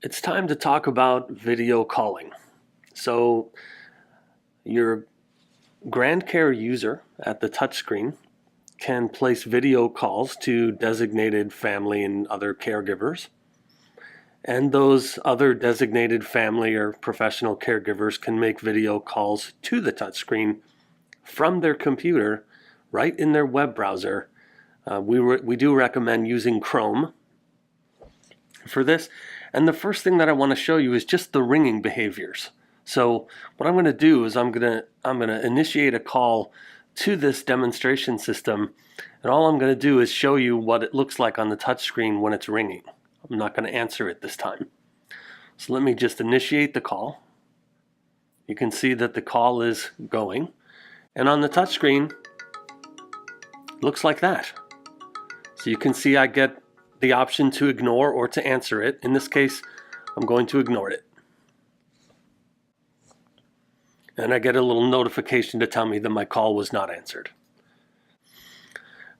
It's time to talk about video calling. So your GrandCare user at the touchscreen can place video calls to designated family and other caregivers. And those other designated family or professional caregivers can make video calls to the touchscreen from their computer right in their web browser. We do recommend using Chrome for this. And the first thing that I want to show you is just the ringing behaviors. So what I'm going to do is I'm going to initiate a call to this demonstration system, and all I'm going to do is show you what it looks like on the touch screen when it's ringing. I'm not going to answer it this time. So let me just initiate the call. You can see that the call is going, and on the touch screen it looks like that. So you can see I get the option to ignore or to answer it. In this case, I'm going to ignore it. And I get a little notification to tell me that my call was not answered.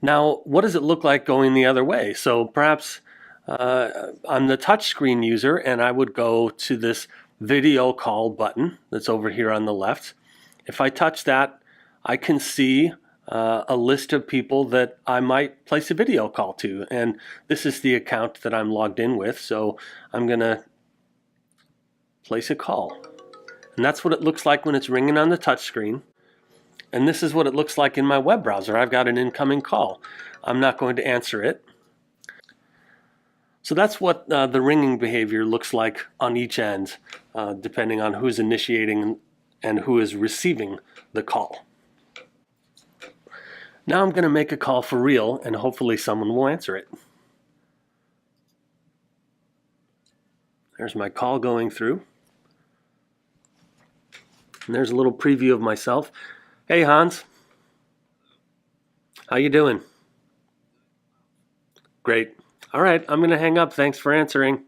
Now, what does it look like going the other way? So perhaps I'm the touchscreen user and I would go to this video call button that's over here on the left. If I touch that, I can see a list of people that I might place a video call to, and this is the account that I'm logged in with, so I'm gonna place a call. And that's what it looks like when it's ringing on the touch screen, and this is what it looks like in my web browser. I've got an incoming call. I'm not going to answer it. So that's what the ringing behavior looks like on each end, depending on who's initiating and who is receiving the call. Now I'm going to make a call for real, and hopefully someone will answer it. There's my call going through. And there's a little preview of myself. Hey Hans. How you doing? Great. All right, I'm going to hang up. Thanks for answering.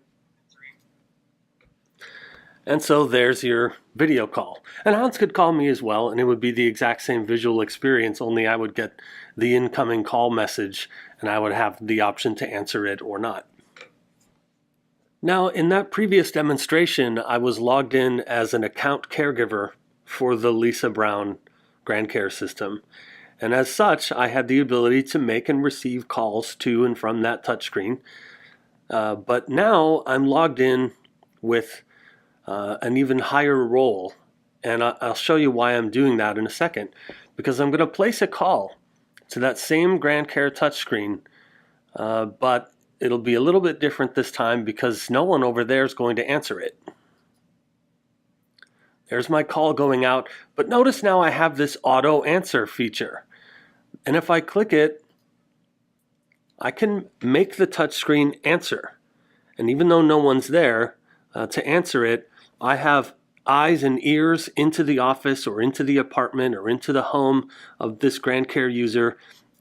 And so there's your video call. And Hans could call me as well, and it would be the exact same visual experience, only I would get the incoming call message and I would have the option to answer it or not. Now, in that previous demonstration, I was logged in as an account caregiver for the Lisa Brown GrandCare system. And as such, I had the ability to make and receive calls to and from that touchscreen. But now I'm logged in with an even higher role, and I'll show you why I'm doing that in a second, because I'm going to place a call to that same GrandCare touchscreen, but it'll be a little bit different this time because no one over there is going to answer it. There's my call going out, but notice now I have this auto answer feature, and if I click it, I can make the touchscreen answer, and even though no one's there to answer it, I have eyes and ears into the office or into the apartment or into the home of this GrandCare user.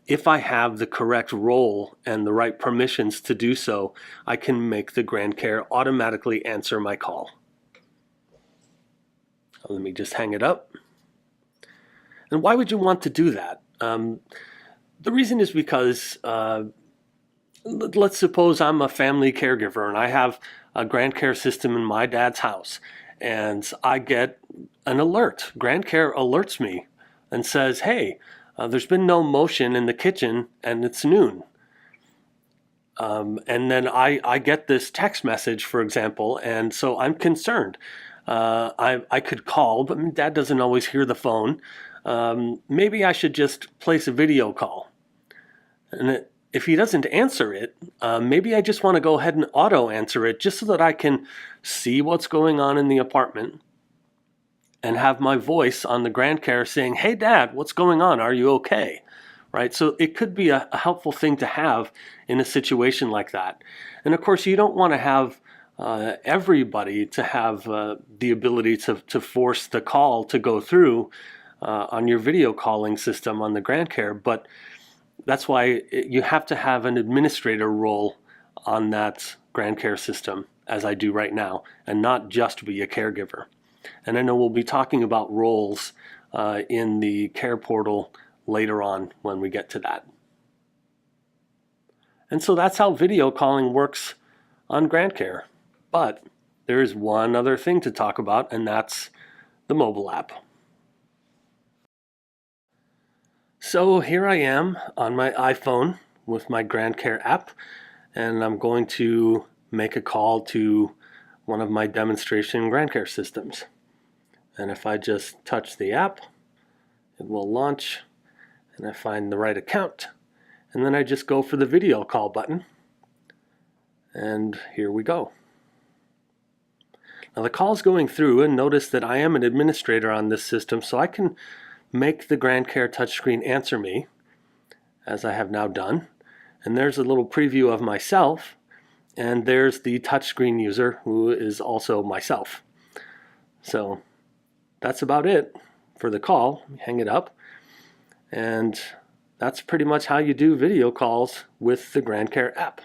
If I have the correct role and the right permissions to do so, I can make the GrandCare automatically answer my call. Let me just hang it up. And why would you want to do that? The reason is because let's suppose I'm a family caregiver and I have a GrandCare system in my dad's house, and I get an alert. GrandCare alerts me and says, hey, there's been no motion in the kitchen and it's noon. And then I get this text message, for example, and so I'm concerned. I could call, but Dad doesn't always hear the phone. Maybe I should just place a video call. And if he doesn't answer it, maybe I just want to go ahead and auto answer it just so that I can see what's going on in the apartment and have my voice on the GrandCare saying, hey Dad, what's going on? Are you okay? Right? So it could be a helpful thing to have in a situation like that. And of course, you don't want to have everybody to have the ability to force the call to go through on your video calling system on the GrandCare, but that's why you have to have an administrator role on that GrandCare system, as I do right now, and not just be a caregiver. And I know we'll be talking about roles in the care portal later on when we get to that. And so that's how video calling works on GrandCare. But there is one other thing to talk about, and that's the mobile app. So here I am on my iPhone with my GrandCare app, and I'm going to make a call to one of my demonstration GrandCare systems. And if I just touch the app, it will launch, and I find the right account, and then I just go for the video call button, and here we go. Now the call's going through, and notice that I am an administrator on this system, so I can make the GrandCare touchscreen answer me, as I have now done. And there's a little preview of myself, and there's the touchscreen user, who is also myself. So that's about it for the call. Hang it up, and that's pretty much how you do video calls with the GrandCare app.